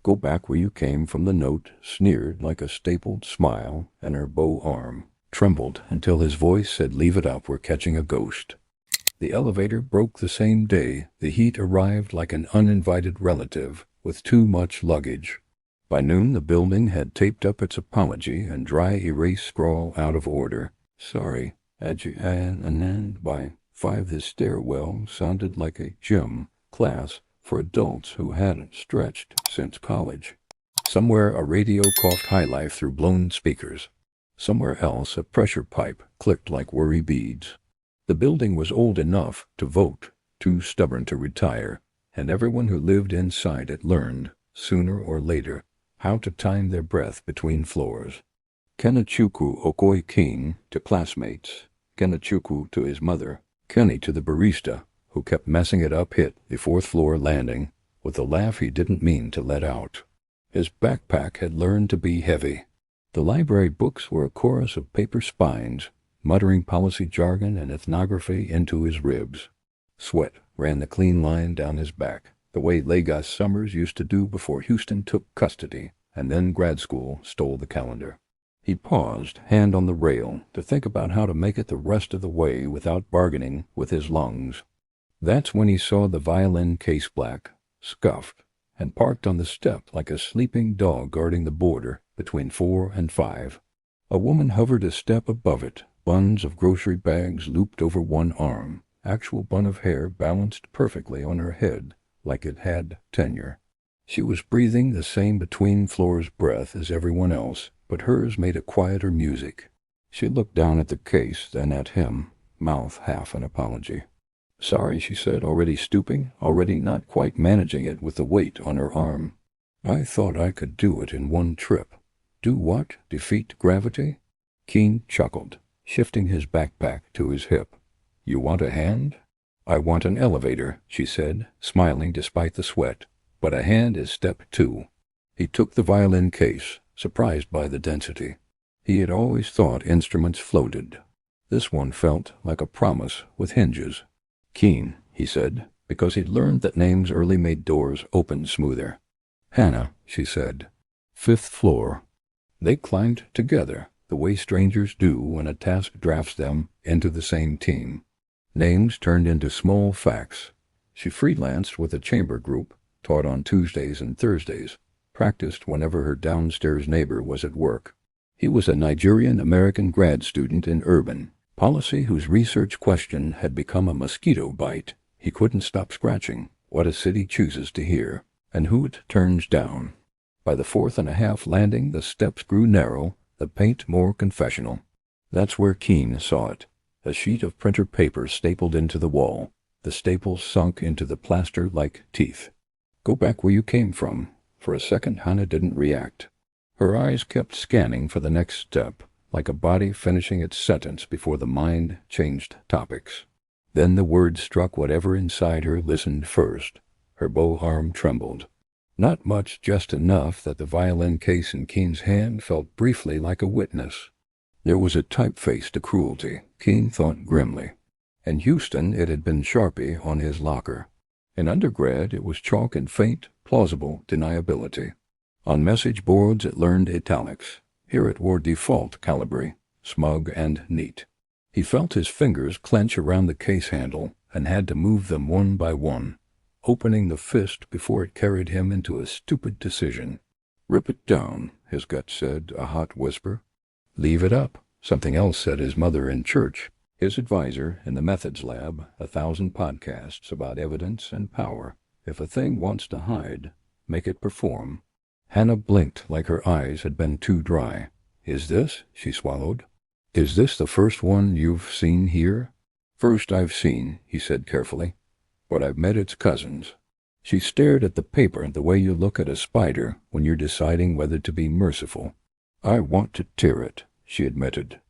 Go back where you came from. The note sneered like a stapled smile, and her bow arm trembled until his voice said, "Leave it up, we're catching a ghost." The elevator broke the same day. The heat arrived like an uninvited relative with too much luggage. By noon, the building had taped up its apology and dry erase scrawl out of order. Sorry, and by 5 the stairwell sounded like a gym class for adults who hadn't stretched since college. Somewhere a radio coughed high life through blown speakers. Somewhere else a pressure pipe clicked like worry beads. The building was old enough to vote, too stubborn to retire, and everyone who lived inside it learned, sooner or later, how to time their breath between floors. Kenechukwu okoi Kene to classmates, Kenechukwu to his mother, Kene to the barista, who kept messing it up, hit the 4th floor landing with a laugh he didn't mean to let out. His backpack had learned to be heavy. The library books were a chorus of paper spines, muttering policy jargon and ethnography into his ribs. Sweat ran the clean line down his back, the way Lagos summers used to do before Houston took custody, and then grad school stole the calendar. He paused, hand on the rail, to think about how to make it the rest of the way without bargaining with his lungs. That's when he saw the violin case black, scuffed, and parked on the step like a sleeping dog guarding the border between 4 and 5. A woman hovered a step above it, buns of grocery bags looped over one arm, actual bun of hair balanced perfectly on her head like it had tenure. She was breathing the same between-floors breath as everyone else, but hers made a quieter music. She looked down at the case, then at him, mouth half an apology. "Sorry," she said, already stooping, already not quite managing it with the weight on her arm. "I thought I could do it in one trip." "Do what? Defeat gravity?" Kene chuckled, shifting his backpack to his hip. "You want a hand?" "I want an elevator," she said, smiling despite the sweat. "But a hand is step 2. He took the violin case, surprised by the density. He had always thought instruments floated. This one felt like a promise with hinges. "Kene," he said, because he'd learned that names early made doors open smoother. "Hana," she said. "5th floor." They climbed together, the way strangers do when a task drafts them into the same team. Names turned into small facts. She freelanced with a chamber group, taught on Tuesdays and Thursdays, practiced whenever her downstairs neighbor was at work. He was a Nigerian-American grad student in urban policy whose research question had become a mosquito bite. He couldn't stop scratching what a city chooses to hear, and who it turns down. By the 4th and a half landing, the steps grew narrow, the paint more confessional. That's where Kene saw it, a sheet of printer paper stapled into the wall, the staples sunk into the plaster like teeth. "Go back where you came from." For a second, Hana didn't react. Her eyes kept scanning for the next step, like a body finishing its sentence before the mind changed topics. Then the word struck whatever inside her listened first. Her bow arm trembled. Not much, just enough that the violin case in Kene's hand felt briefly like a witness. There was a typeface to cruelty, Kene thought grimly. In Houston, it had been Sharpie on his locker. In undergrad, it was chalk and faint, plausible deniability. On message boards, it learned italics. Here it wore default Calibri, smug and neat. He felt his fingers clench around the case handle and had to move them one by one, opening the fist before it carried him into a stupid decision. "Rip it down," his gut said, a hot whisper. "Leave it up," something else said, his mother in church, his advisor in the methods lab, 1,000 podcasts about evidence and power. If a thing wants to hide, make it perform. Hana blinked like her eyes had been too dry. "Is this?" she swallowed. "Is this the first one you've seen here?" "First I've seen," he said carefully, "but I've met its cousins." She stared at the paper the way you look at a spider when you're deciding whether to be merciful. "I want to tear it," she admitted.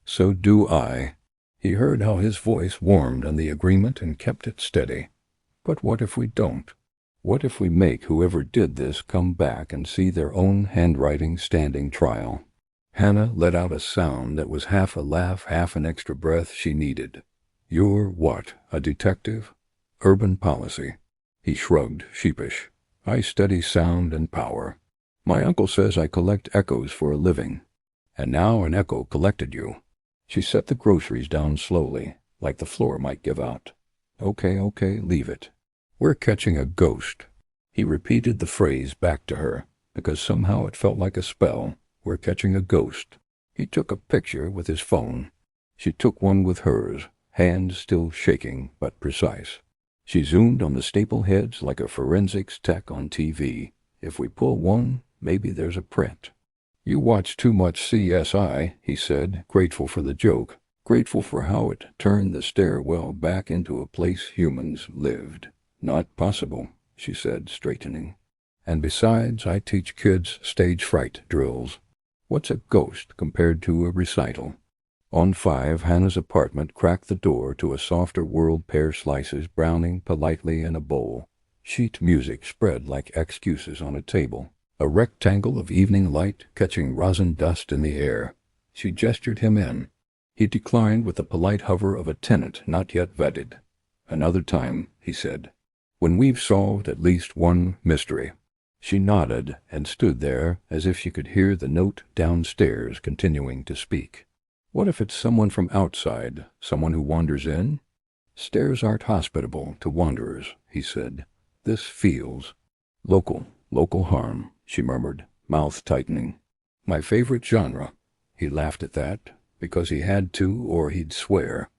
"So do I." He heard how his voice warmed on the agreement and kept it steady. "But what if we don't? What if we make whoever did this come back and see their own handwriting standing trial?" Hana let out a sound that was half a laugh, half an extra breath she needed. "You're what, a detective?" "Urban policy." He shrugged, sheepish. I study sound and power. My uncle says I collect echoes for a living. And now an echo collected you." She set the groceries down slowly, like the floor might give out. Okay, leave it. "We're catching a ghost." He repeated the phrase back to her, because somehow it felt like a spell. "We're catching a ghost." He took a picture with his phone. She took one with hers, hands still shaking but precise. She zoomed on the staple heads like a forensics tech on TV. "If we pull one, maybe there's a print." "You watch too much CSI," he said, grateful for the joke, grateful for how it turned the stairwell back into a place humans lived. "Not possible," she said, straightening. "And besides, I teach kids stage fright drills. What's a ghost compared to a recital?" On 5, Hana's apartment cracked the door to a softer world, pear slices browning politely in a bowl. Sheet music spread like excuses on a table. A rectangle of evening light catching rosin dust in the air. She gestured him in. He declined with the polite hover of a tenant not yet vetted. "Another time," he said, "when we've solved at least one mystery." She nodded and stood there as if she could hear the note downstairs continuing to speak. "What if it's someone from outside, someone who wanders in?" "Stairs aren't hospitable to wanderers," he said. "This feels local harm," she murmured, mouth tightening. "My favorite genre." He laughed at that, because he had to or he'd swear.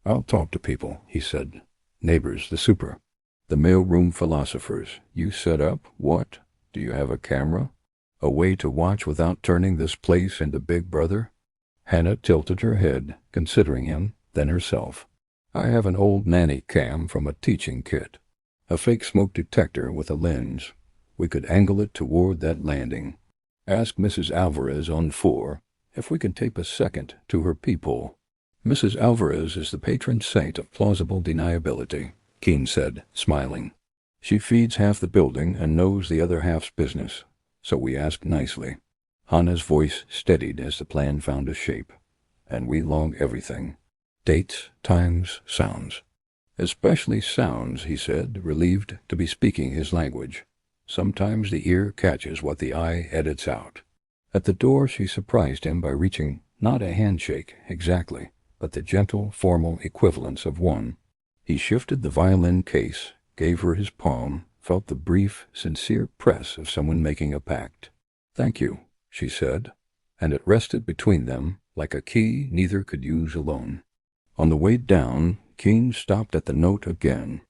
"I'll talk to people," he said. "Neighbors, the super. The mailroom philosophers. You set up, what? Do you have a camera? A way to watch without turning this place into Big Brother?" Hana tilted her head, considering him, then herself. "I have an old nanny cam from a teaching kit. A fake smoke detector with a lens. We could angle it toward that landing. Ask Mrs. Alvarez on 4 if we could tape a second to her peephole." "Mrs. Alvarez is the patron saint of plausible deniability," Kene said, smiling. "She feeds half the building and knows the other half's business, so we ask nicely." Hana's voice steadied as the plan found a shape. "And we log everything. Dates, times, sounds." "Especially sounds," he said, relieved to be speaking his language. "Sometimes the ear catches what the eye edits out." At the door she surprised him by reaching, not a handshake, exactly, but the gentle, formal equivalence of one. He shifted the violin case, gave her his palm, felt the brief, sincere press of someone making a pact. "Thank you," she said, and it rested between them like a key neither could use alone. On the way down, Kene stopped at the note again.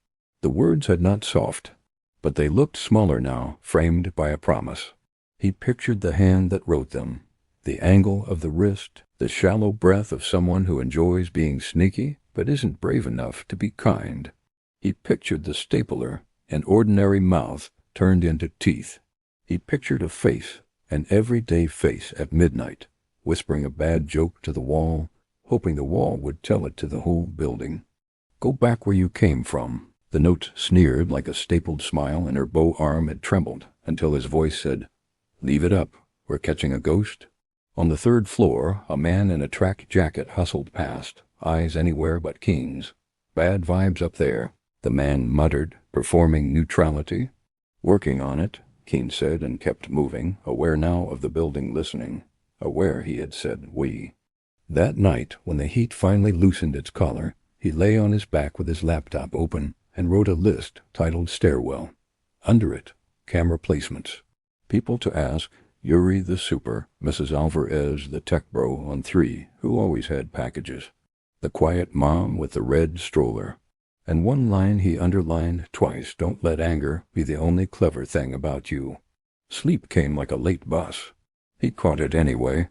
The words had not softened, but they looked smaller now, framed by a promise. He pictured the hand that wrote them, the angle of the wrist, the shallow breath of someone who enjoys being sneaky but isn't brave enough to be kind. He pictured the stapler, an ordinary mouth turned into teeth. He pictured a face, an everyday face at midnight, whispering a bad joke to the wall, hoping the wall would tell it to the whole building. "Go back where you came from." The note sneered like a stapled smile, and her bow arm had trembled until his voice said, "Leave it up. We're catching a ghost." On the 3rd floor, a man in a track jacket hustled past, eyes anywhere but Kene's. "Bad vibes up there," the man muttered, performing neutrality. "Working on it," Kene said, and kept moving, aware now of the building listening, aware he had said we. That night, when the heat finally loosened its collar, he lay on his back with his laptop open and wrote a list titled Stairwell. Under it, camera placements. People to ask: Yuri the super, Mrs. Alvarez the tech bro on 3, who always had packages, the quiet mom with the red stroller. And one line he underlined twice: "Don't let anger be the only clever thing about you." Sleep came like a late bus. He caught it anyway.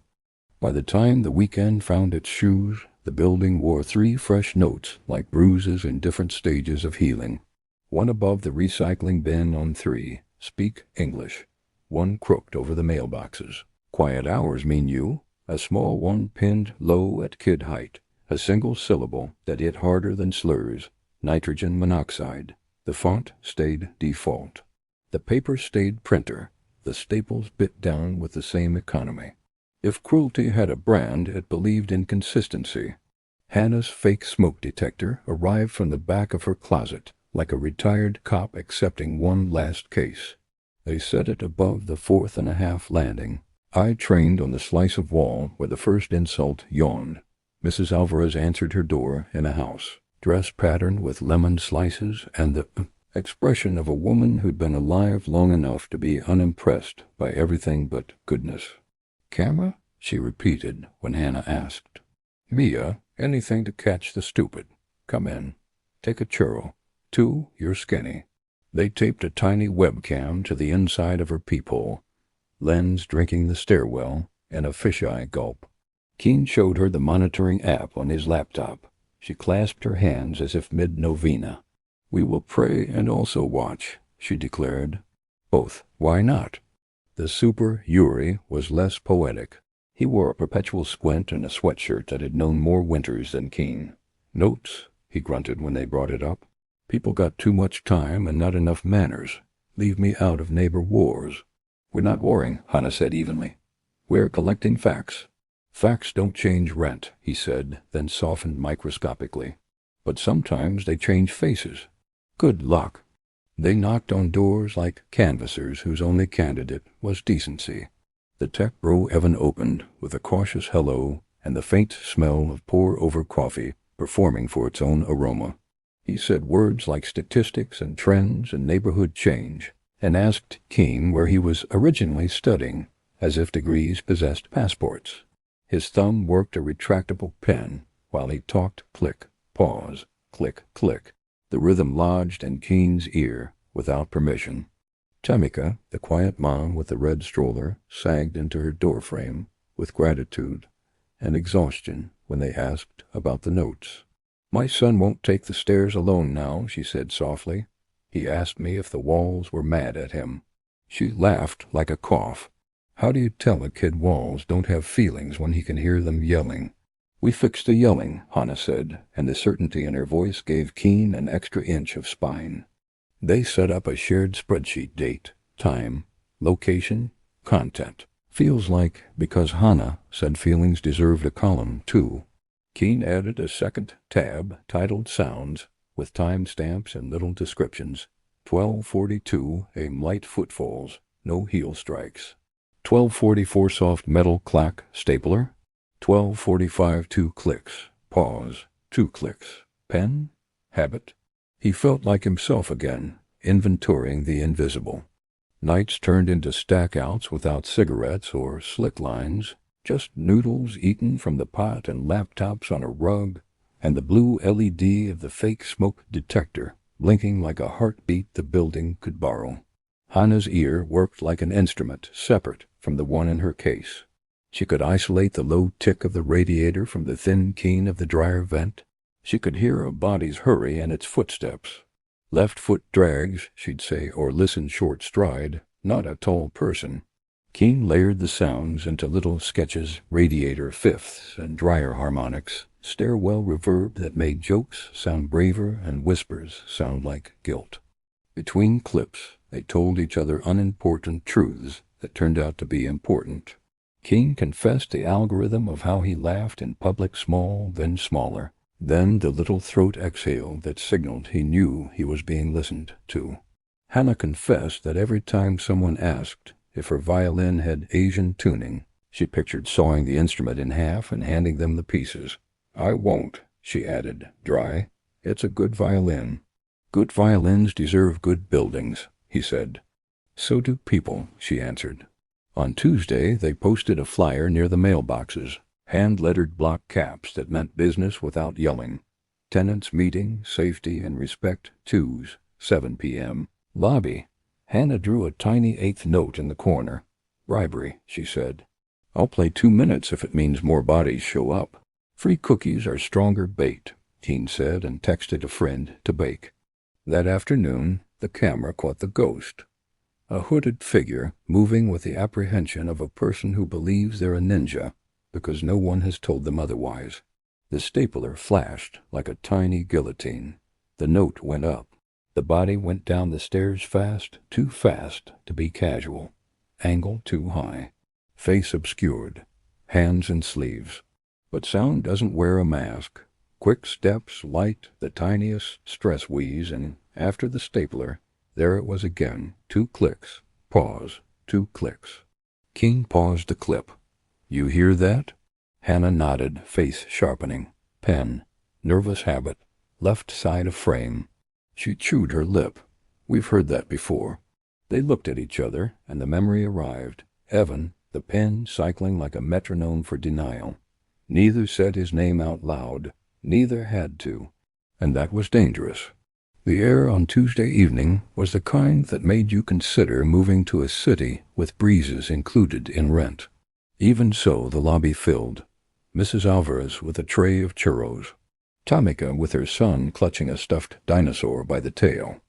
By the time the weekend found its shoes, the building wore 3 fresh notes like bruises in different stages of healing. One above the recycling bin on 3, "Speak English." One crooked over the mailboxes. "Quiet hours mean you." A small one pinned low at kid height. A single syllable that hit harder than slurs. "Nitrogen monoxide." The font stayed default. The paper stayed printer. The staples bit down with the same economy. If cruelty had a brand, it believed in consistency. Hana's fake smoke detector arrived from the back of her closet, like a retired cop accepting one last case. They set it above the 4.5 landing. I trained on the slice of wall where the first insult yawned. Mrs. Alvarez answered her door in a house, dress patterned with lemon slices and the expression of a woman who'd been alive long enough to be unimpressed by everything but goodness. "Camera?" she repeated when Hana asked. "Mia, anything to catch the stupid. Come in. Take a churro. 2, you're skinny." They taped a tiny webcam to the inside of her peephole, lens drinking the stairwell, and a fisheye gulp. Kene showed her the monitoring app on his laptop. She clasped her hands as if mid-novena. "We will pray and also watch," she declared. "Both. Why not?" The super Yuri was less poetic. He wore a perpetual squint and a sweatshirt that had known more winters than Kene. "Notes," he grunted when they brought it up. "People got too much time and not enough manners. Leave me out of neighbor wars." "We're not warring," Hana said evenly. "We're collecting facts." "Facts don't change rent," he said, then softened microscopically. "But sometimes they change faces." "Good luck." They knocked on doors like canvassers whose only candidate was decency. The tech bro Evan opened with a cautious hello and the faint smell of pour-over coffee performing for its own aroma. He said words like statistics and trends and neighborhood change, and asked Kene where he was originally studying, as if degrees possessed passports. His thumb worked a retractable pen while he talked. Click, pause, click, click. The rhythm lodged in Kene's ear without permission. Tamika, the quiet mom with the red stroller, sagged into her doorframe with gratitude and exhaustion when they asked about the notes. "My son won't take the stairs alone now," she said softly. "He asked me if the walls were mad at him." She laughed like a cough. "How do you tell a kid walls don't have feelings when he can hear them yelling?" "We fixed the yelling," Hana said, and the certainty in her voice gave Kene an extra inch of spine. They set up a shared spreadsheet: date, time, location, content. Feels like because Hana said feelings deserved a column, too. Kene added a second tab titled Sounds, with timestamps and little descriptions. 12:42 aim light footfalls, no heel strikes. 12:44 soft metal clack stapler. 12:45 2 clicks, pause, 2 clicks. Pen? Habit? He felt like himself again, inventorying the invisible. Nights turned into stackouts without cigarettes or slick lines. Just noodles eaten from the pot and laptops on a rug, and the blue LED of the fake smoke detector blinking like a heartbeat the building could borrow. Hana's ear worked like an instrument separate from the one in her case. She could isolate the low tick of the radiator from the thin keen of the dryer vent. She could hear a body's hurry and its footsteps. "Left foot drags," she'd say, or listen short stride, not a tall person. Kene layered the sounds into little sketches: radiator fifths and dryer harmonics, stairwell reverb that made jokes sound braver and whispers sound like guilt. Between clips, they told each other unimportant truths that turned out to be important. Kene confessed the algorithm of how he laughed in public, small, then smaller, then the little throat exhale that signaled he knew he was being listened to. Hana confessed that every time someone asked if her violin had Asian tuning, she pictured sawing the instrument in half and handing them the pieces. "I won't," she added, dry. "It's a good violin." "Good violins deserve good buildings," he said. "So do people," she answered. On Tuesday, they posted a flyer near the mailboxes, hand-lettered block caps that meant business without yelling. Tenants meeting, safety and respect, 2s, 7 p.m. Lobby. Hana drew a tiny 8th note in the corner. "Bribery," she said. "I'll play 2 minutes if it means more bodies show up." "Free cookies are stronger bait," Kene said and texted a friend to bake. That afternoon, the camera caught the ghost. A hooded figure moving with the apprehension of a person who believes they're a ninja because no one has told them otherwise. The stapler flashed like a tiny guillotine. The note went up. The body went down the stairs fast, too fast to be casual. Angle too high. Face obscured. Hands in sleeves. But sound doesn't wear a mask. Quick steps, light, the tiniest stress wheeze, and after the stapler, there it was again, 2 clicks, Pause. 2 clicks. Kene paused the clip. You hear that? Hana nodded, face sharpening. Pen. Nervous habit. Left side of frame. She chewed her lip. We've heard that before. They looked at each other, and the memory arrived. Evan, the pen cycling like a metronome for denial. Neither said his name out loud. Neither had to. And that was dangerous. The air on Tuesday evening was the kind that made you consider moving to a city with breezes included in rent. Even so, the lobby filled. Mrs. Alvarez with a tray of churros. Tamika with her son clutching a stuffed dinosaur by the tail.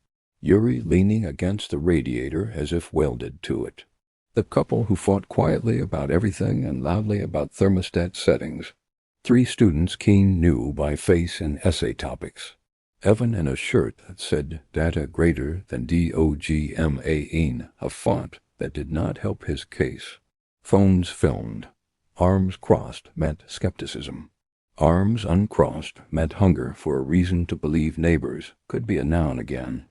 Yuri leaning against the radiator as if welded to it. The couple who fought quietly about everything and loudly about thermostat settings. 3 students Kene knew by face and essay topics. Evan in a shirt that said data greater than DOGMAIN, a font that did not help his case. Phones filmed. Arms crossed meant skepticism. Arms uncrossed meant hunger for a reason to believe neighbors could be a noun again.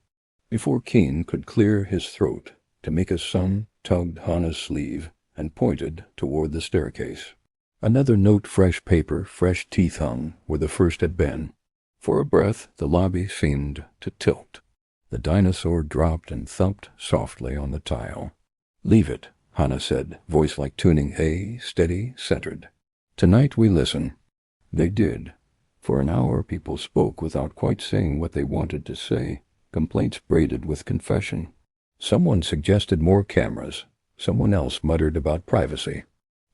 Before Kene could clear his throat, Tamika's son tugged Hana's sleeve and pointed toward the staircase. Another note, fresh paper, fresh teeth hung where the first had been. For a breath, the lobby seemed to tilt. The dinosaur dropped and thumped softly on the tile. Leave it, Hana said, voice like tuning A, steady, centered. Tonight we listen. They did. For an hour people spoke without quite saying what they wanted to say, complaints braided with confession. Someone suggested more cameras. Someone else muttered about privacy.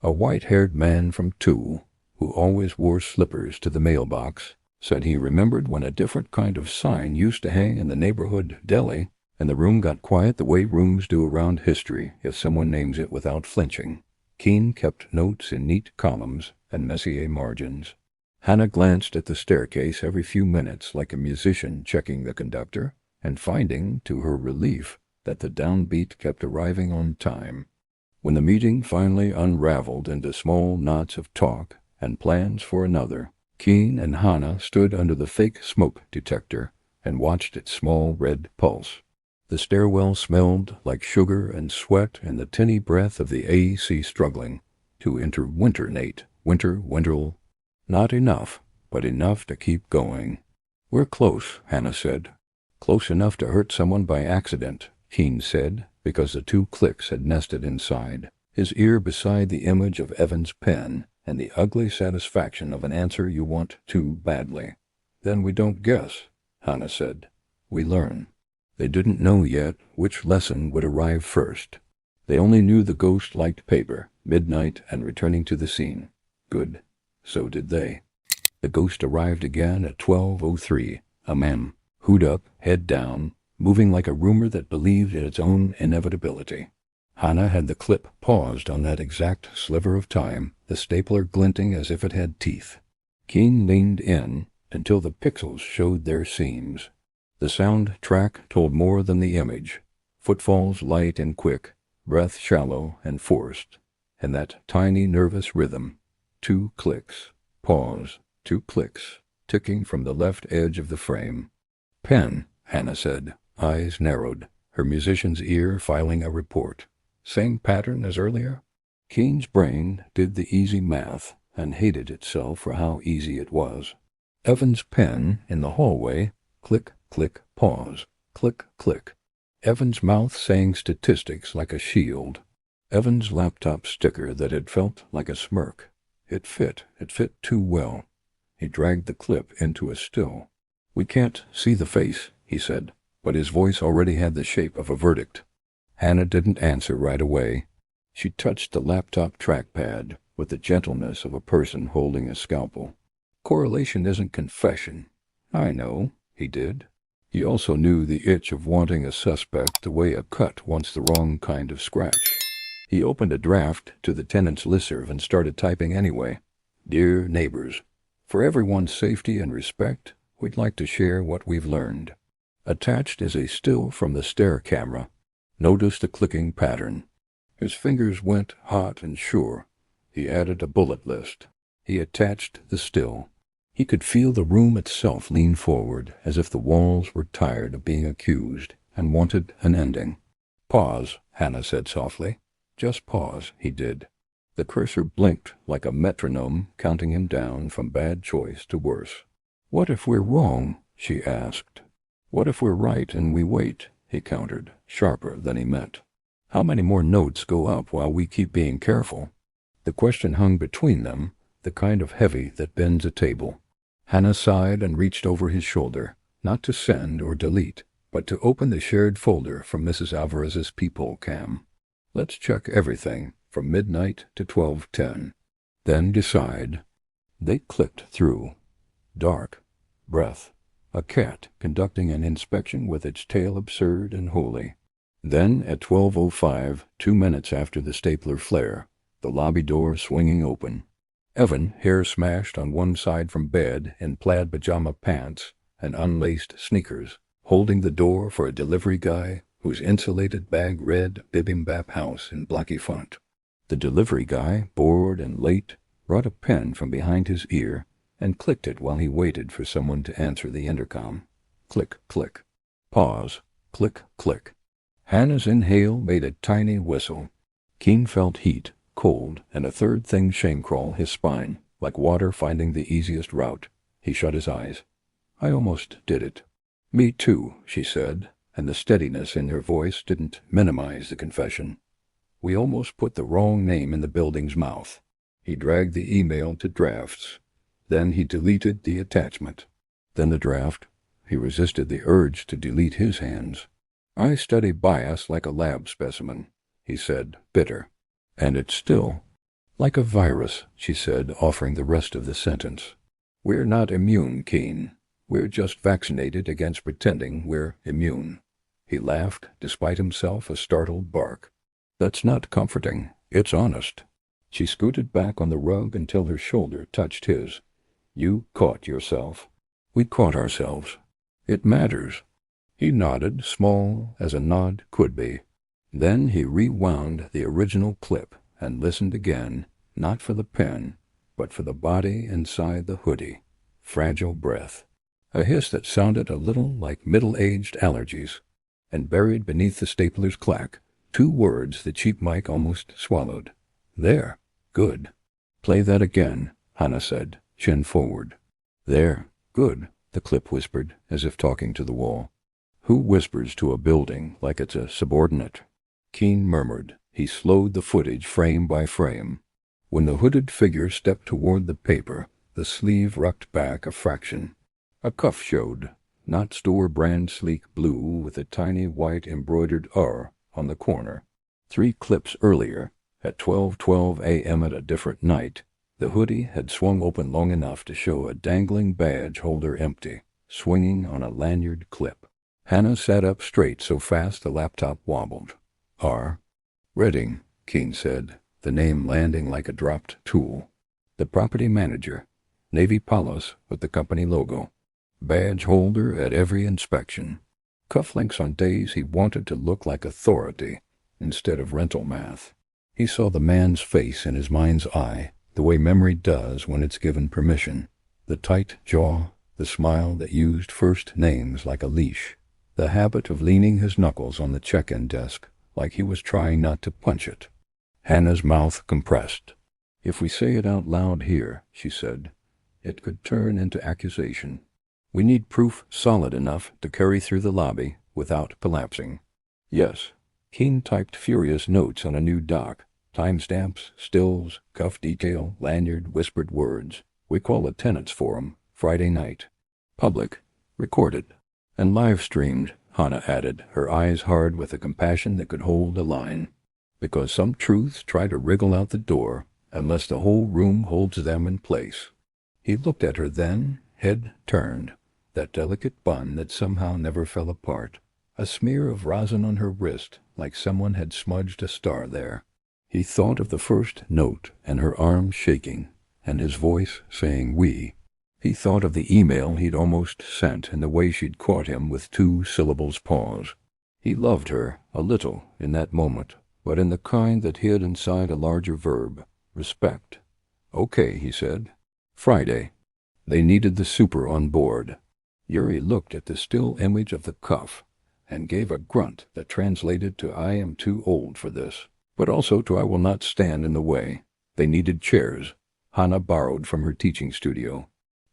A white-haired man from 2, who always wore slippers to the mailbox, said he remembered when a different kind of sign used to hang in the neighborhood deli, and the room got quiet the way rooms do around history if someone names it without flinching. Kene kept notes in neat columns and Messier margins. Hana glanced at the staircase every few minutes like a musician checking the conductor, and finding, to her relief, that the downbeat kept arriving on time. When the meeting finally unraveled into small knots of talk and plans for another, Kene and Hana stood under the fake smoke detector and watched its small red pulse. The stairwell smelled like sugar and sweat and the tinny breath of the AC struggling to interwinternate, winterl. Not enough, but enough to keep going. We're close, Hana said. Close enough to hurt someone by accident, Kene said, because the 2 clicks had nested inside, his ear beside the image of Evan's pen, and the ugly satisfaction of an answer you want too badly. Then we don't guess, Hana said. We learn. They didn't know yet which lesson would arrive first. They only knew the ghost liked paper, midnight, and returning to the scene. Good. So did they. The ghost arrived again at 12:03, a man, hood up, head down, moving like a rumor that believed in its own inevitability. Hana had the clip paused on that exact sliver of time, the stapler glinting as if it had teeth. Kene leaned in until the pixels showed their seams. The sound track told more than the image. Footfalls light and quick, breath shallow and forced, and that tiny nervous rhythm. 2 clicks. Pause. 2 clicks, ticking from the left edge of the frame. Pen, Hana said, eyes narrowed, her musician's ear filing a report. Same pattern as earlier? Kene's brain did the easy math and hated itself for how easy it was. Evan's pen in the hallway, click, click, pause, click, click. Evan's mouth saying statistics like a shield. Evan's laptop sticker that had felt like a smirk. It fit too well. He dragged the clip into a still. We can't see the face, he said, but his voice already had the shape of a verdict. Hana didn't answer right away. She touched the laptop trackpad with the gentleness of a person holding a scalpel. Correlation isn't confession. I know, he did. He also knew the itch of wanting a suspect the way a cut wants the wrong kind of scratch. He opened a draft to the tenants' listserv and started typing anyway. Dear neighbors, for everyone's safety and respect, we'd like to share what we've learned. Attached is a still from the stair camera. Notice the clicking pattern. His fingers went hot and sure. He added a bullet list. He attached the still. He could feel the room itself lean forward, as if the walls were tired of being accused and wanted an ending. Pause, Hana said softly. Just pause, he did. The cursor blinked like a metronome, counting him down from bad choice to worse. What if we're wrong? She asked. What if we're right and we wait? He countered, sharper than he meant. How many more notes go up while we keep being careful? The question hung between them, the kind of heavy that bends a table. Hana sighed and reached over his shoulder, not to send or delete, but to open the shared folder from Mrs. Alvarez's peephole cam. Let's check everything from midnight to 12:10. Then decide. They clicked through. Dark. Breath. A cat conducting an inspection with its tail absurd and holy. Then at 12:05, 2 minutes after the stapler flare, the lobby door swinging open. Evan, hair smashed on one side from bed, in plaid pajama pants and unlaced sneakers, holding the door for a delivery guy whose insulated bag read Bibimbap House in blocky font. The delivery guy, bored and late, brought a pen from behind his ear and clicked it while he waited for someone to answer the intercom. Click, click. Pause. Click, click. Hana's inhale made a tiny whistle. Kene felt heat, cold, and a third thing shame-crawl his spine, like water finding the easiest route. He shut his eyes. I almost did it. Me too, she said, and the steadiness in her voice didn't minimize the confession. We almost put the wrong name in the building's mouth. He dragged the email to drafts. Then he deleted the attachment. Then the draft. He resisted the urge to delete his hands. I study bias like a lab specimen, he said, bitter. And it's still like a virus, she said, offering the rest of the sentence. We're not immune, Kene. We're just vaccinated against pretending we're immune. He laughed, despite himself a startled bark. That's not comforting. It's honest. She scooted back on the rug until her shoulder touched his. You caught yourself. We caught ourselves. It matters. He nodded, small as a nod could be. Then he rewound the original clip and listened again, not for the pen, but for the body inside the hoodie. Fragile breath. A hiss that sounded a little like middle-aged allergies. And buried beneath the stapler's clack, 2 words the cheap mic almost swallowed. There. Good. Play that again, Hana said, chin forward. There. Good, the clip whispered, as if talking to the wall. Who whispers to a building like it's a subordinate? Kene murmured. He slowed the footage frame by frame. When the hooded figure stepped toward the paper, the sleeve rucked back a fraction. A cuff showed, not store-brand sleek blue with a tiny white embroidered R on the corner. 3 clips earlier, at 12:12 a.m. at a different night, the hoodie had swung open long enough to show a dangling badge holder empty, swinging on a lanyard clip. Hana sat up straight so fast the laptop wobbled. R. Redding, Kene said, the name landing like a dropped tool. The property manager. Navy Palos with the company logo. Badge holder at every inspection. Cufflinks on days he wanted to look like authority instead of rental math. He saw the man's face in his mind's eye, the way memory does when it's given permission. The tight jaw, the smile that used first names like a leash, the habit of leaning his knuckles on the check-in desk like he was trying not to punch it. Hana's mouth compressed. If we say it out loud here, she said, it could turn into accusation. We need proof solid enough to carry through the lobby without collapsing. Yes. Kene typed furious notes on a new doc. Timestamps, stills, cuff detail, lanyard, whispered words. We call a tenants forum, Friday night. Public. Recorded. And live-streamed, Hana added, her eyes hard with a compassion that could hold a line. Because some truths try to wriggle out the door unless the whole room holds them in place. He looked at her then, head turned, that delicate bun that somehow never fell apart, a smear of rosin on her wrist like someone had smudged a star there. He thought of the first note and her arms shaking, and his voice saying we. He thought of the email he'd almost sent and the way she'd caught him with 2 syllables pause. He loved her, a little, in that moment, but in the kind that hid inside a larger verb, respect. Okay, he said. Friday. They needed the super on board. Yuri looked at the still image of the cuff, and gave a grunt that translated to "I am too old for this," but also to "I will not stand in the way." They needed chairs. Hana borrowed from her teaching studio.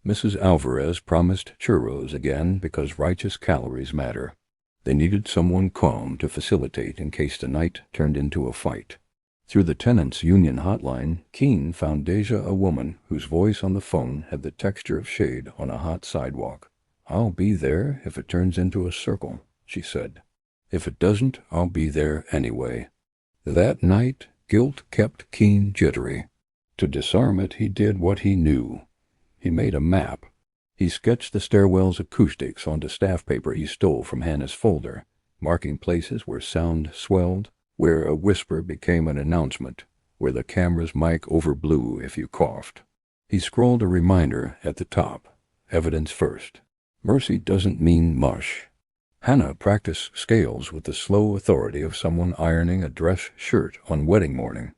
Mrs. Alvarez promised churros again because righteous calories matter. They needed someone calm to facilitate in case the night turned into a fight. Through the tenants' union hotline, Kene found Deja, a woman whose voice on the phone had the texture of shade on a hot sidewalk. "I'll be there if it turns into a circle," she said. "If it doesn't, I'll be there anyway." That night, guilt kept Kene jittery. To disarm it, he did what he knew. He made a map. He sketched the stairwell's acoustics onto staff paper he stole from Hana's folder, marking places where sound swelled, where a whisper became an announcement, where the camera's mic overblew if you coughed. He scrolled a reminder at the top. Evidence first. Mercy doesn't mean mush. Hana practiced scales with the slow authority of someone ironing a dress shirt on wedding morning.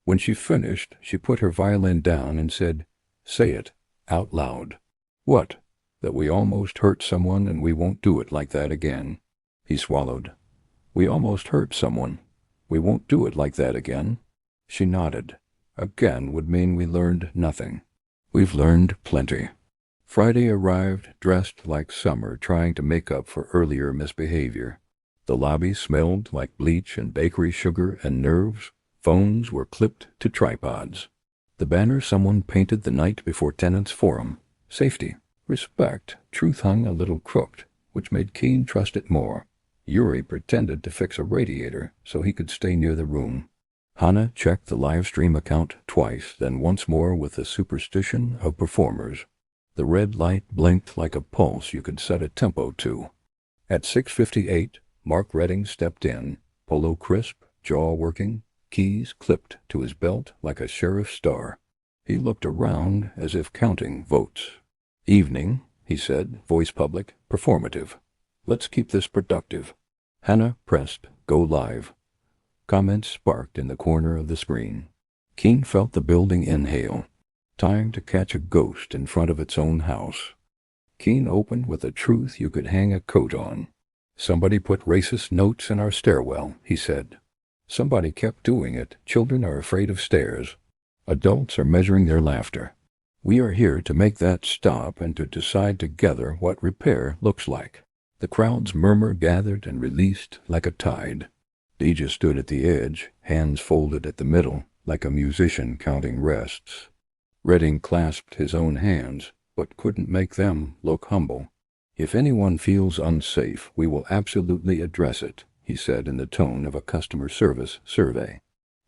When she finished, she put her violin down and said, "Say it, out loud." "What?" "That we almost hurt someone and we won't do it like that again." He swallowed. "We almost hurt someone. We won't do it like that again." She nodded. "Again would mean we learned nothing." "We've learned plenty." Friday arrived dressed like summer, trying to make up for earlier misbehavior. The lobby smelled like bleach and bakery sugar and nerves. Phones were clipped to tripods. The banner someone painted the night before tenants' forum, safety, respect, truth, hung a little crooked, which made Kene trust it more. Yuri pretended to fix a radiator so he could stay near the room. Hana checked the livestream account twice, then once more with the superstition of performers. The red light blinked like a pulse you could set a tempo to. At 6:58, Mark Redding stepped in, polo crisp, jaw working, keys clipped to his belt like a sheriff's star. He looked around as if counting votes. "Evening," he said, voice public, performative. "Let's keep this productive." Hana pressed go live. Comments sparked in the corner of the screen. Kene felt the building inhale. Time to catch a ghost in front of its own house. Kene opened with a truth you could hang a coat on. "Somebody put racist notes in our stairwell," he said. "Somebody kept doing it. Children are afraid of stairs. Adults are measuring their laughter. We are here to make that stop and to decide together what repair looks like." The crowd's murmur gathered and released like a tide. Deja stood at the edge, hands folded at the middle, like a musician counting rests. Redding clasped his own hands, but couldn't make them look humble. "If anyone feels unsafe, we will absolutely address it," he said in the tone of a customer service survey.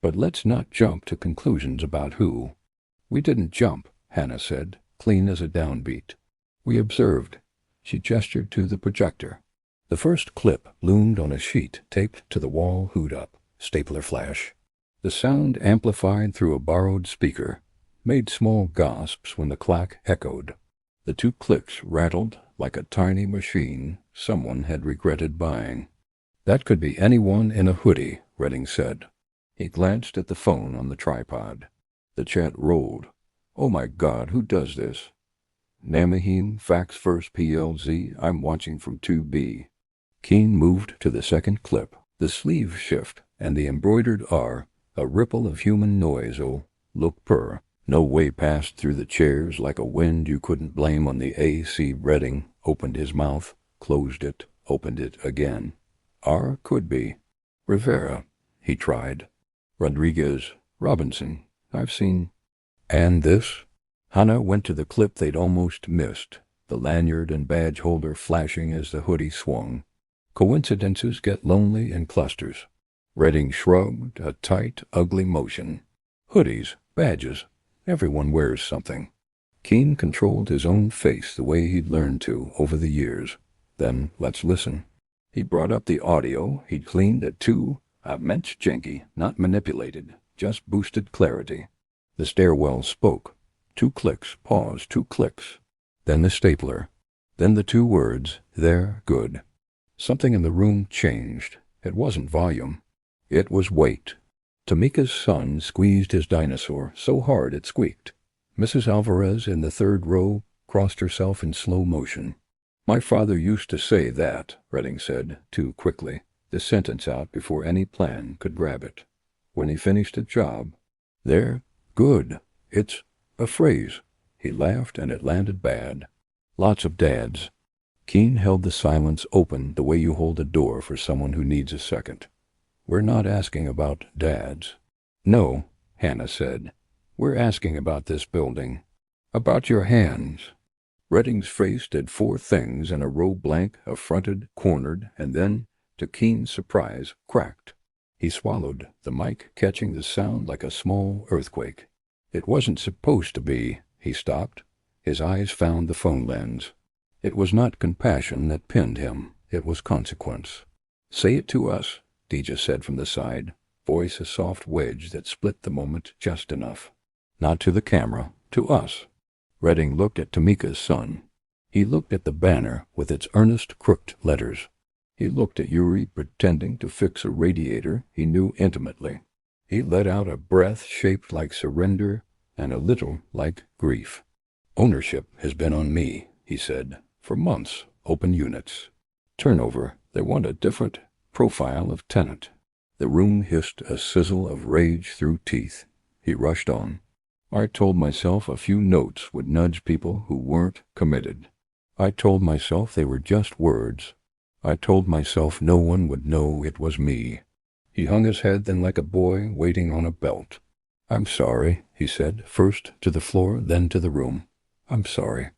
"But let's not jump to conclusions about who." "We didn't jump," Hana said, clean as a downbeat. "We observed." She gestured to the projector. The first clip loomed on a sheet taped to the wall. Hoot up, stapler flash. The sound amplified through a borrowed speaker, made small gasps when the clack echoed. The two clicks rattled like a tiny machine someone had regretted buying. "That could be anyone in a hoodie," Redding said. He glanced at the phone on the tripod. The chat rolled. "Oh my God, who does this?" "Namahim, Fax First PLZ, I'm watching from 2B. Kene moved to the second clip, the sleeve shift, and the embroidered R, a ripple of human noise. "Oh, look purr." No way passed through the chairs like a wind you couldn't blame on the AC. Redding opened his mouth, closed it, opened it again. "R could be. Rivera," he tried. "Rodriguez, Robinson, I've seen." "And this?" Hana went to the clip they'd almost missed, the lanyard and badge holder flashing as the hoodie swung. "Coincidences get lonely in clusters." Redding shrugged, a tight, ugly motion. "Hoodies, badges, everyone wears something." Kene controlled his own face the way he'd learned to over the years. "Then let's listen." He brought up the audio he'd cleaned at 2. I meant janky, not manipulated, just boosted clarity. The stairwell spoke. 2 clicks, pause, 2 clicks. Then the stapler. Then the 2 words, "They're good." Something in the room changed. It wasn't volume. It was weight. Tamika's son squeezed his dinosaur so hard it squeaked. Mrs. Alvarez in the third row crossed herself in slow motion. My father used to say that, Redding said, too quickly, the sentence out before any plan could grab it. When he finished a job. There, good. It's a phrase. He laughed and it landed bad. Lots of dads. Kene held the silence open the way you hold a door for someone who needs a second. We're not asking about dads. No, Hana said. We're asking about this building. About your hands. Redding's face did 4 things in a row: blank, affronted, cornered, and then, to Kene's surprise, cracked. He swallowed, the mic catching the sound like a small earthquake. It wasn't supposed to be. He stopped. His eyes found the phone lens. It was not compassion that pinned him. It was consequence. Say it to us, Deja said from the side, voice a soft wedge that split the moment just enough. Not to the camera, to us. Redding looked at Tamika's son. He looked at the banner with its earnest crooked letters. He looked at Yuri pretending to fix a radiator he knew intimately. He let out a breath shaped like surrender and a little like grief. Ownership has been on me, he said, for months. Open units. Turnover. They want a different profile of tenant. The room hissed a sizzle of rage through teeth. He rushed on. I told myself a few notes would nudge people who weren't committed. I told myself they were just words. I told myself no one would know it was me. He hung his head then like a boy waiting on a belt. I'm sorry, he said, first to the floor, then to the room. I'm sorry.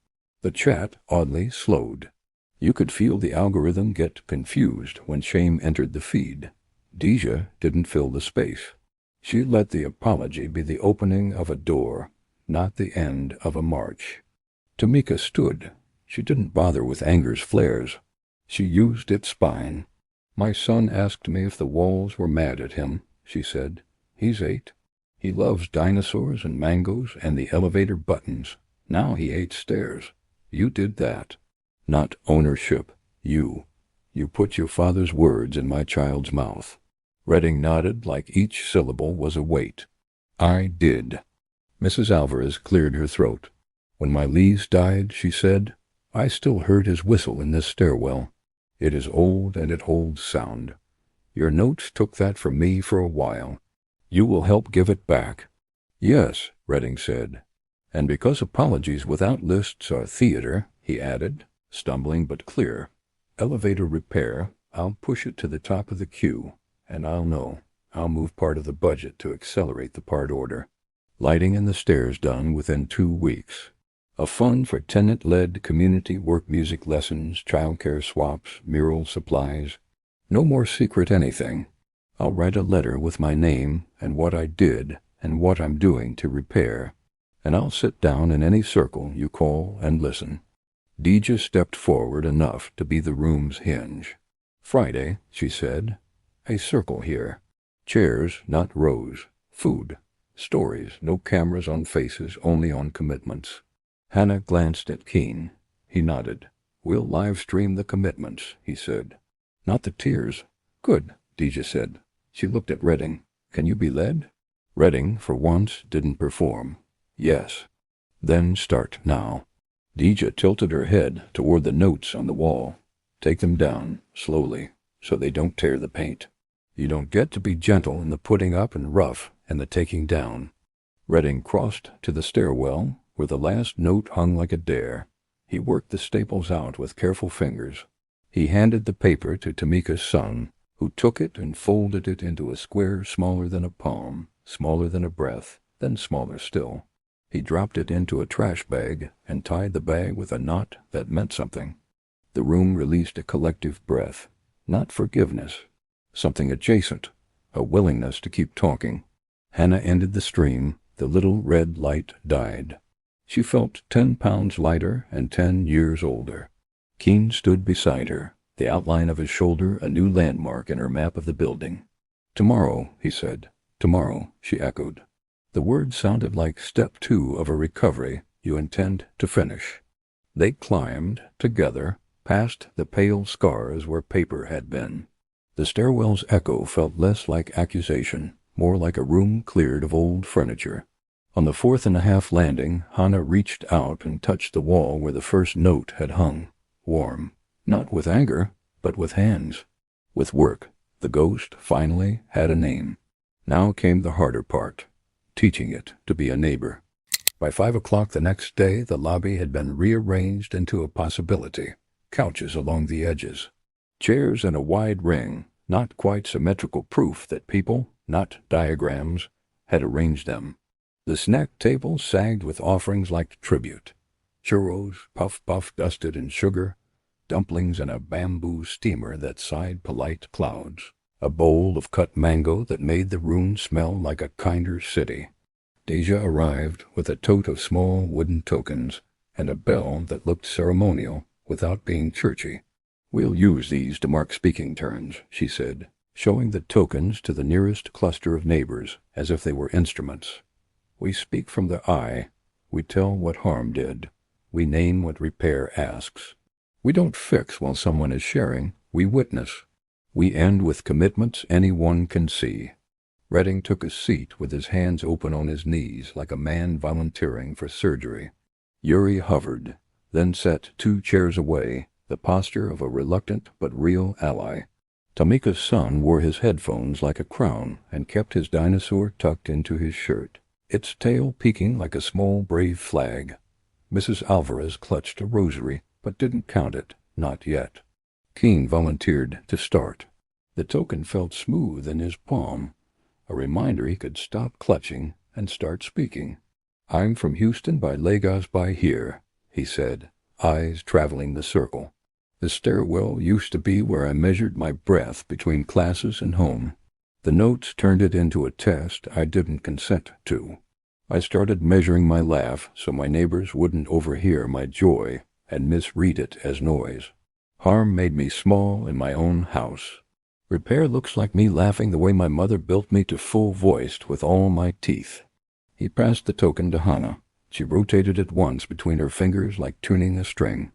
The chat oddly slowed. You could feel the algorithm get confused when shame entered the feed. Deja didn't fill the space. She let the apology be the opening of a door, not the end of a march. Tamika stood. She didn't bother with anger's flares. She used its spine. My son asked me if the walls were mad at him, she said. He's 8. He loves dinosaurs and mangoes and the elevator buttons. Now he hates stairs. You did that. Not ownership. You. You put your father's words in my child's mouth. Redding nodded like each syllable was a weight. I did. Mrs. Alvarez cleared her throat. When my Lees died, she said, I still heard his whistle in this stairwell. It is old and it holds sound. Your notes took that from me for a while. You will help give it back. Yes, Redding said. And because apologies without lists are theater, he added, stumbling but clear. Elevator repair, I'll push it to the top of the queue, and I'll know. I'll move part of the budget to accelerate the part order. Lighting and the stairs done within 2 weeks. A fund for tenant-led community work music lessons, childcare swaps, mural supplies. No more secret anything. I'll write a letter with my name and what I did and what I'm doing to repair, and I'll sit down in any circle you call and listen. Deja stepped forward enough to be the room's hinge. Friday, she said. A circle here. Chairs, not rows. Food. Stories, no cameras on faces, only on commitments. Hana glanced at Kene. He nodded. We'll live-stream the commitments, he said. Not the tears. Good, Deja said. She looked at Redding. Can you be led? Redding, for once, didn't perform. Yes. Then start now. Deja tilted her head toward the notes on the wall. Take them down, slowly, so they don't tear the paint. You don't get to be gentle in the putting up and rough in the taking down. Redding crossed to the stairwell, where the last note hung like a dare. He worked the staples out with careful fingers. He handed the paper to Tamika's son, who took it and folded it into a square smaller than a palm, smaller than a breath, then smaller still. He dropped it into a trash bag and tied the bag with a knot that meant something. The room released a collective breath. Not forgiveness. Something adjacent. A willingness to keep talking. Hana ended the stream. The little red light died. She felt 10 pounds lighter and 10 years older. Kene stood beside her, the outline of his shoulder a new landmark in her map of the building. Tomorrow, he said. Tomorrow, she echoed. The words sounded like step 2 of a recovery you intend to finish. They climbed, together, past the pale scars where paper had been. The stairwell's echo felt less like accusation, more like a room cleared of old furniture. On the 4th and a half landing, Hana reached out and touched the wall where the first note had hung. warm, not with anger, but with hands, with work. The ghost finally had a name. Now came the harder part, teaching it to be a neighbor. By 5 o'clock the next day, the lobby had been rearranged into a possibility. Couches along the edges, chairs in a wide ring, not quite symmetrical proof that people, not diagrams, had arranged them. The snack table sagged with offerings like tribute. Churros, puff dusted in sugar, dumplings in a bamboo steamer that sighed polite clouds, a bowl of cut mango that made the room smell like a kinder city. Deja arrived with a tote of small wooden tokens and a bell that looked ceremonial without being churchy. "We'll use these to mark speaking turns," she said, showing the tokens to the nearest cluster of neighbors as if they were instruments. "We speak from the I. We tell what harm did. We name what repair asks. We don't fix while someone is sharing. We witness. We end with commitments anyone can see." Redding took a seat with his hands open on his knees like a man volunteering for surgery. Yuri hovered, then sat 2 chairs away, the posture of a reluctant but real ally. Tamika's son wore his headphones like a crown and kept his dinosaur tucked into his shirt, its tail peaking like a small brave flag. Mrs. Alvarez clutched a rosary, but didn't count it, not yet. Kene volunteered to start. The token felt smooth in his palm, a reminder he could stop clutching and start speaking. "I'm from Houston by Lagos by here," he said, eyes traveling the circle. "The stairwell used to be where I measured my breath between classes and home. The notes turned it into a test I didn't consent to. I started measuring my laugh so my neighbors wouldn't overhear my joy and misread it as noise. Harm made me small in my own house. Repair looks like me laughing the way my mother built me to full-voiced with all my teeth." He passed the token to Hana. She rotated it once between her fingers like tuning a string.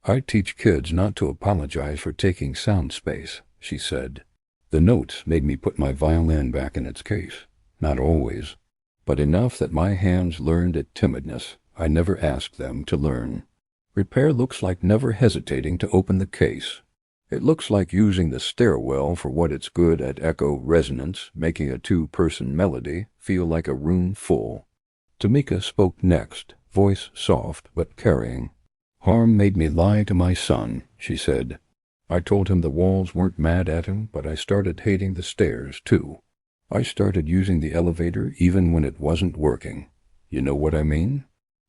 "I teach kids not to apologize for taking sound space," she said. "The notes made me put my violin back in its case. Not always, but enough that my hands learned at timidness I never asked them to learn. Repair looks like never hesitating to open the case. It looks like using the stairwell for what it's good at echo resonance, making a 2-person melody feel like a room full." Tamika spoke next, voice soft but carrying. "Harm made me lie to my son," she said. "I told him the walls weren't mad at him, but I started hating the stairs, too. I started using the elevator even when it wasn't working. You know what I mean?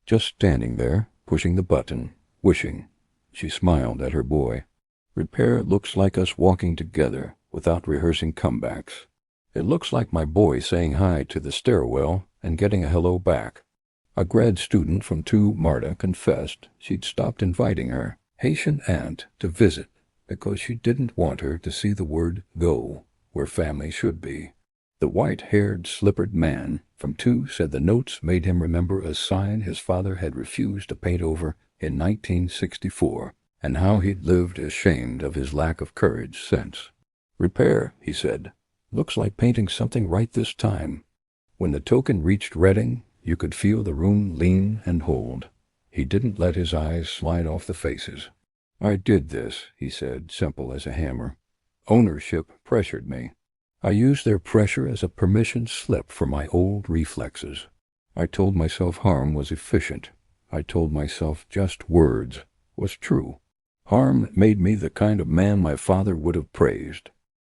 Just standing there, pushing the button, wishing." She smiled at her boy. "Repair looks like us walking together without rehearsing comebacks. It looks like my boy saying hi to the stairwell and getting a hello back." A grad student from 2 Marta confessed she'd stopped inviting her Haitian aunt to visit because she didn't want her to see the word go where family should be. The white-haired, slippered man from 2 said the notes made him remember a sign his father had refused to paint over in 1964. And how he'd lived ashamed of his lack of courage since. "Repair," he said. "Looks like painting something right this time." When the token reached Redding, you could feel the room lean and hold. He didn't let his eyes slide off the faces. "I did this," he said, simple as a hammer. "Ownership pressured me. I used their pressure as a permission slip for my old reflexes. I told myself harm was efficient. I told myself just words was true. Harm made me the kind of man my father would have praised.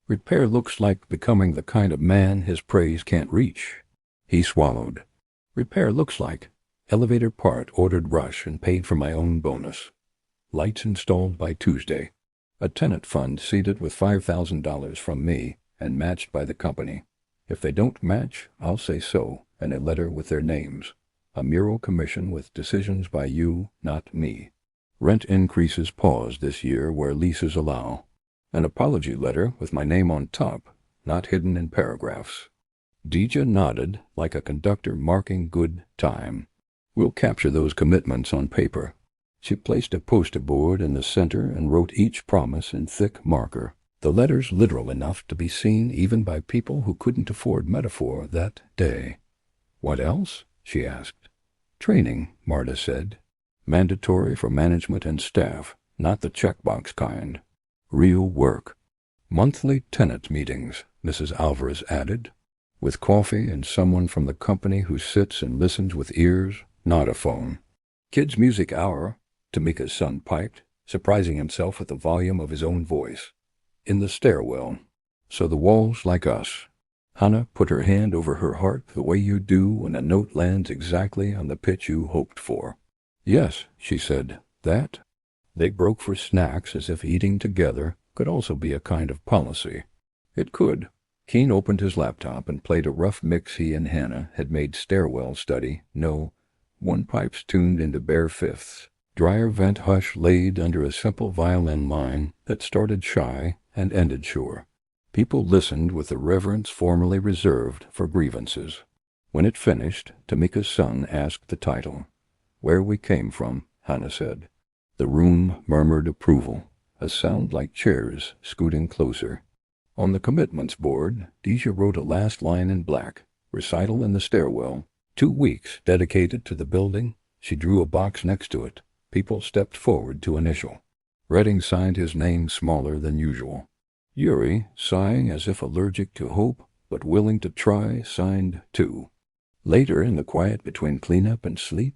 Repair looks like becoming the kind of man his praise can't reach." He swallowed. "Repair looks like elevator part ordered rush and paid for my own bonus. Lights installed by Tuesday. A tenant fund seeded with $5,000 from me and matched by the company. If they don't match, I'll say so, and a letter with their names. A mural commission with decisions by you, not me. Rent increases paused this year where leases allow. An apology letter with my name on top, not hidden in paragraphs." Deja nodded like a conductor marking good time. "We'll capture those commitments on paper." She placed a poster board in the center and wrote each promise in thick marker, the letters literal enough to be seen even by people who couldn't afford metaphor that day. "What else?" she asked. "Training," Marta said. "Mandatory for management and staff, not the checkbox kind. Real work. Monthly tenant meetings, Mrs. Alvarez added, with coffee and someone from the company who sits and listens with ears, not a phone. Kids' music hour, Tamika's son piped, surprising himself with the volume of his own voice. In the stairwell. So the walls like us. Hana put her hand over her heart the way you do when a note lands exactly on the pitch you hoped for. Yes, she said, that. They broke for snacks as if eating together could also be a kind of policy. It could. Kene opened his laptop and played a rough mix he and Hana had made stairwell study. No, one pipes tuned into bare fifths. Dryer vent hush laid under a simple violin line that started shy and ended sure. People listened with the reverence formerly reserved for grievances. When it finished, Tamika's son asked the title. Where we came from, Hana said. The room murmured approval, a sound like chairs scooting closer. On the commitments board, Deja wrote a last line in black, recital in the stairwell, 2 weeks dedicated to the building. She drew a box next to it. People stepped forward to initial. Redding signed his name smaller than usual. Yuri, sighing as if allergic to hope, but willing to try, signed too. Later, in the quiet between cleanup and sleep,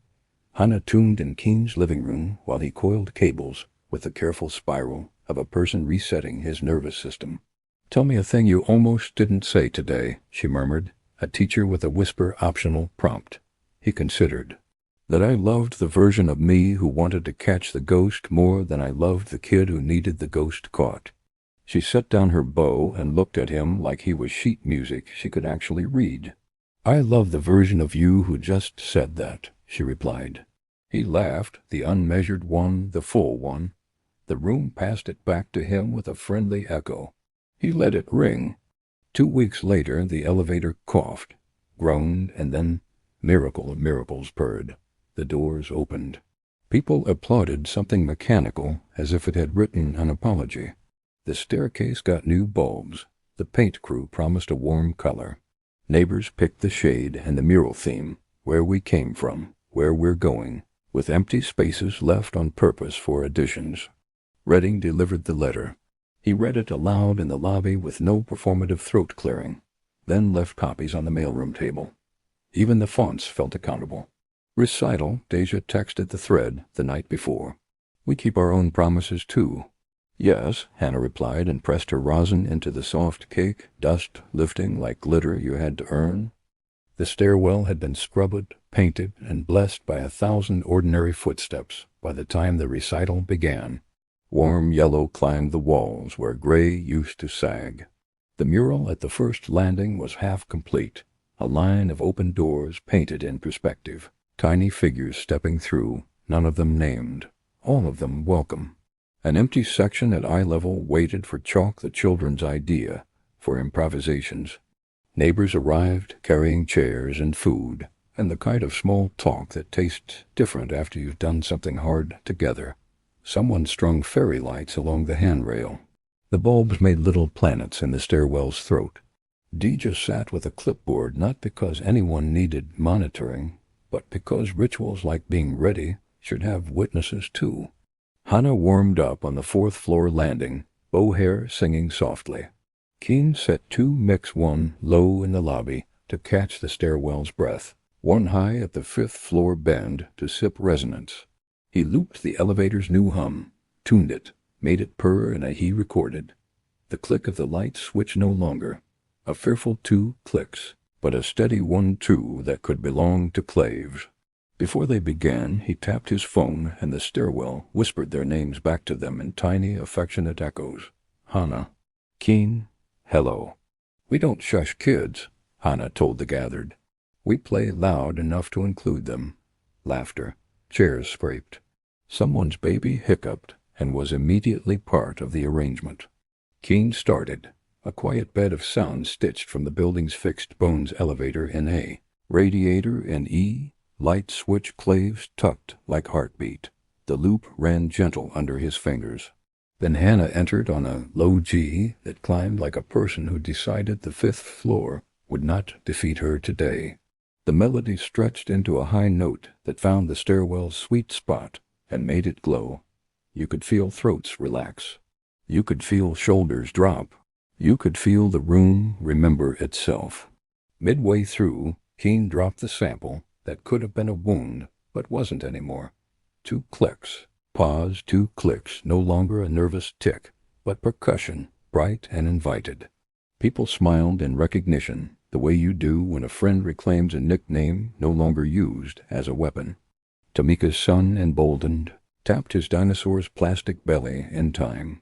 Hana tuned in Kene's living room while he coiled cables with the careful spiral of a person resetting his nervous system. Tell me a thing you almost didn't say today, she murmured, a teacher with a whisper optional prompt. He considered. That I loved the version of me who wanted to catch the ghost more than I loved the kid who needed the ghost caught. She set down her bow and looked at him like he was sheet music she could actually read. I love the version of you who just said that, she replied. He laughed, the unmeasured one, the full one. The room passed it back to him with a friendly echo. He let it ring. 2 weeks later, the elevator coughed, groaned, and then, miracle of miracles, purred. The doors opened. People applauded something mechanical, as if it had written an apology. The staircase got new bulbs. The paint crew promised a warm color. Neighbors picked the shade and the mural theme, where we came from, where we're going, with empty spaces left on purpose for additions. Redding delivered the letter. He read it aloud in the lobby with no performative throat clearing, then left copies on the mailroom table. Even the fonts felt accountable. Recital, Deja texted the thread the night before. We keep our own promises, too. Yes, Hana replied and pressed her rosin into the soft cake, dust lifting like glitter you had to earn. The stairwell had been scrubbed, painted, and blessed by 1,000 ordinary footsteps by the time the recital began. Warm yellow climbed the walls where gray used to sag. The mural at the first landing was half complete, a line of open doors painted in perspective, tiny figures stepping through, none of them named, all of them welcome. An empty section at eye level waited for Chalk the children's idea, for improvisations. Neighbors arrived carrying chairs and food, and the kind of small talk that tastes different after you've done something hard together. Someone strung fairy lights along the handrail. The bulbs made little planets in the stairwell's throat. Deja sat with a clipboard not because anyone needed monitoring, but because rituals like being ready should have witnesses too. Hana warmed up on the 4th-floor landing, bow hair singing softly. Kene set 2 mix 1 low in the lobby to catch the stairwell's breath, 1 high at the 5th-floor bend to sip resonance. He looped the elevator's new hum, tuned it, made it purr in a he recorded. The click of the light switch no longer. A fearful 2 clicks, but a steady 1-2 that could belong to Claves. Before they began, he tapped his phone, and the stairwell whispered their names back to them in tiny, affectionate echoes. Hana. Kene. Hello. We don't shush kids, Hana told the gathered. We play loud enough to include them. Laughter. Chairs scraped. Someone's baby hiccuped and was immediately part of the arrangement. Kene started, a quiet bed of sound stitched from the building's fixed bones elevator in A, radiator in E, light switch claves tucked like heartbeat. The loop ran gentle under his fingers. Then Hana entered on a low G that climbed like a person who decided the 5th floor would not defeat her today. The melody stretched into a high note that found the stairwell's sweet spot and made it glow. You could feel throats relax. You could feel shoulders drop. You could feel the room remember itself. Midway through, Kene dropped the sample that could have been a wound, but wasn't anymore. 2 clicks. Pause, 2 clicks, no longer a nervous tick, but percussion, bright and invited. People smiled in recognition, the way you do when a friend reclaims a nickname no longer used as a weapon. Tamika's son, emboldened, tapped his dinosaur's plastic belly in time.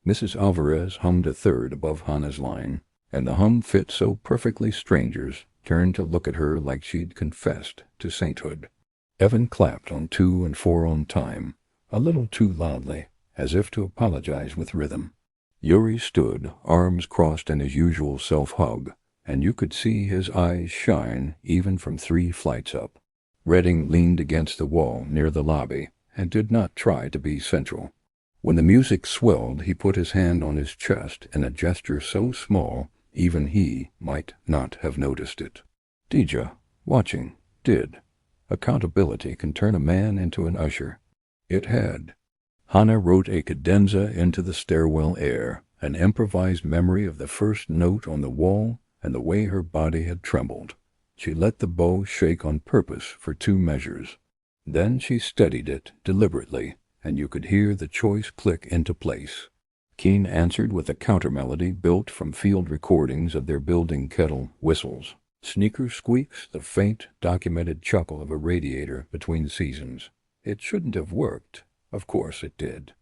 Mrs. Alvarez hummed a third above Hana's line, and the hum fit so perfectly strangers turned to look at her like she'd confessed to sainthood. Evan clapped on 2 and 4 on time, a little too loudly, as if to apologize with rhythm. Yuri stood, arms crossed in his usual self-hug, and you could see his eyes shine even from 3 flights up. Redding leaned against the wall near the lobby and did not try to be central. When the music swelled, he put his hand on his chest in a gesture so small even he might not have noticed it. Dija, watching, did. Accountability can turn a man into an usher. It had. Hana wrote a cadenza into the stairwell air, an improvised memory of the first note on the wall and the way her body had trembled. She let the bow shake on purpose for 2 measures. Then she steadied it deliberately, and you could hear the choice click into place. Kene answered with a counter-melody built from field recordings of their building kettle whistles. Sneaker squeaks, the faint, documented chuckle of a radiator between seasons. It shouldn't have worked. Of course it did.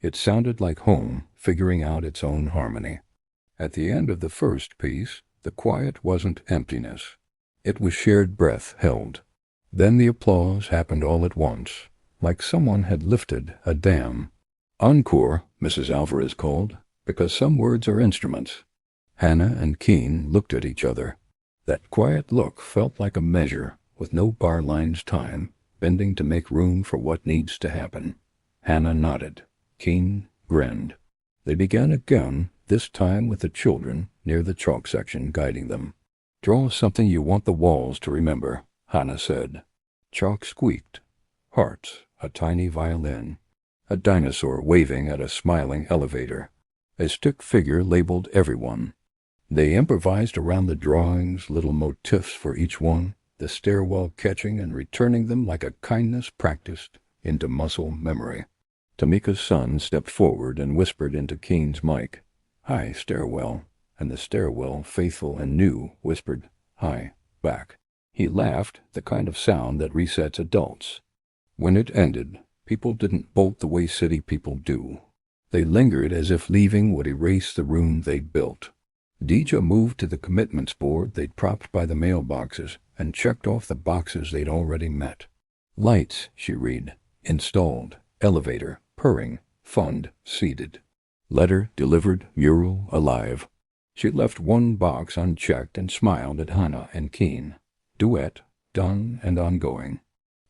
It sounded like home, figuring out its own harmony. At the end of the first piece, the quiet wasn't emptiness. It was shared breath held. Then the applause happened all at once, like someone had lifted a dam. Encore, Mrs. Alvarez called, because some words are instruments. Hana and Kene looked at each other. That quiet look felt like a measure, with no bar lines time, bending to make room for what needs to happen. Hana nodded. Kene grinned. They began again, this time with the children near the chalk section guiding them. Draw something you want the walls to remember, Hana said. Chalk squeaked. Hearts, a tiny violin, a dinosaur waving at a smiling elevator. A stick figure labeled everyone. They improvised around the drawings, little motifs for each one, the stairwell catching and returning them like a kindness practiced into muscle memory. Tamika's son stepped forward and whispered into Kene's mic, "Hi, stairwell," and the stairwell, faithful and new, whispered, "Hi," back. He laughed, the kind of sound that resets adults. When it ended, people didn't bolt the way city people do. They lingered as if leaving would erase the room they'd built. Dija moved to the commitments board they'd propped by the mailboxes and checked off the boxes they'd already met. Lights, she read, installed, elevator, purring, fund, seated. Letter delivered, mural alive. She left one box unchecked and smiled at Hana and Kene. Duet, done and ongoing.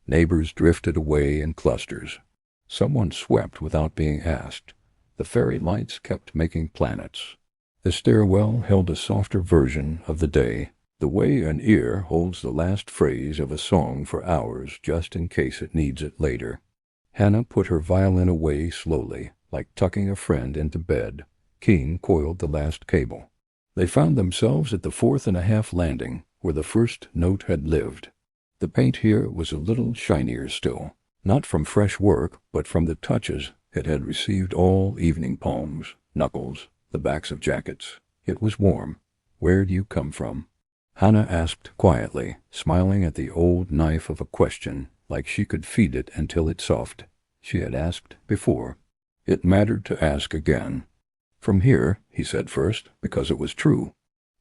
Neighbors drifted away in clusters. Someone swept without being asked. The fairy lights kept making planets. The stairwell held a softer version of the day, the way an ear holds the last phrase of a song for hours just in case it needs it later. Hana put her violin away slowly, like tucking a friend into bed. Kene coiled the last cable. They found themselves at the 4.5 landing, where the first note had lived. The paint here was a little shinier still, not from fresh work, but from the touches it had received all evening, palms, knuckles, the backs of jackets. It was warm. "Where do you come from?" Hana asked quietly, smiling at the old knife of a question, like she could feed it until it soft. She had asked before. It mattered to ask again. "From here," he said first, because it was true.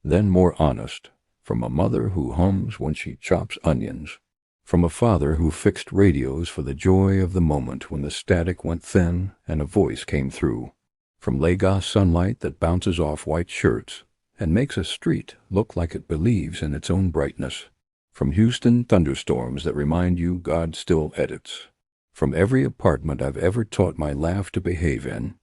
Then more honest. From a mother who hums when she chops onions. From a father who fixed radios for the joy of the moment when the static went thin and a voice came through. From Lagos sunlight that bounces off white shirts and makes a street look like it believes in its own brightness. From Houston thunderstorms that remind you God still edits. From every apartment I've ever taught my laugh to behave in.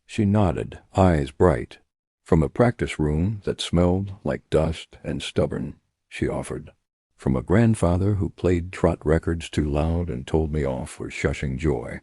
She nodded, eyes bright. From a practice room that smelled like dust and stubborn, she offered. From a grandfather who played trot records too loud and told me off for shushing joy.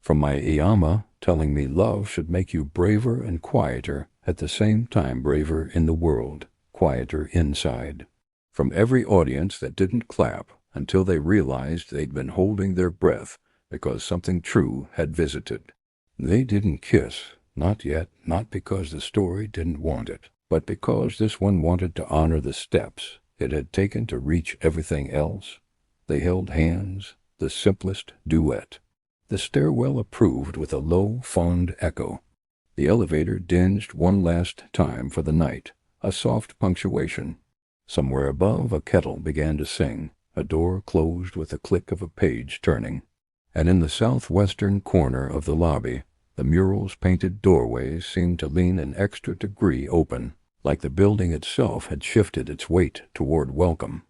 From my Iyama telling me love should make you braver and quieter, at the same time braver in the world, quieter inside. From every audience that didn't clap until they realized they'd been holding their breath because something true had visited. They didn't kiss, not yet, not because the story didn't want it, but because this one wanted to honor the steps it had taken to reach everything else. They held hands, the simplest duet. The stairwell approved with a low, fond echo. The elevator dinged one last time for the night, a soft punctuation. Somewhere above, a kettle began to sing. A door closed with the click of a page turning. And in the southwestern corner of the lobby, the mural's painted doorways seemed to lean an extra degree open, like the building itself had shifted its weight toward welcome.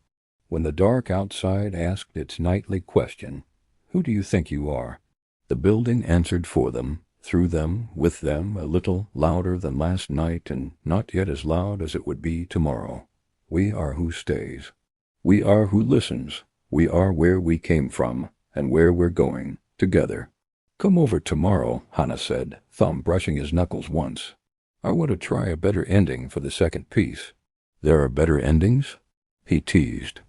When the dark outside asked its nightly question, "Who do you think you are?" the building answered for them, through them, with them, a little louder than last night and not yet as loud as it would be tomorrow. "We are who stays. We are who listens. We are where we came from and where we're going, together." "Come over tomorrow," Hana said, thumb brushing his knuckles once. "I want to try a better ending for the second piece." "There are better endings?" he teased.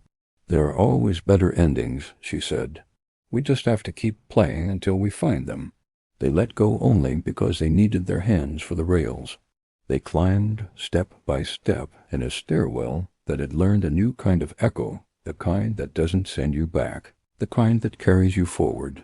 "There are always better endings," she said. "We just have to keep playing until we find them." They let go only because they needed their hands for the rails. They climbed step by step in a stairwell that had learned a new kind of echo, the kind that doesn't send you back, the kind that carries you forward,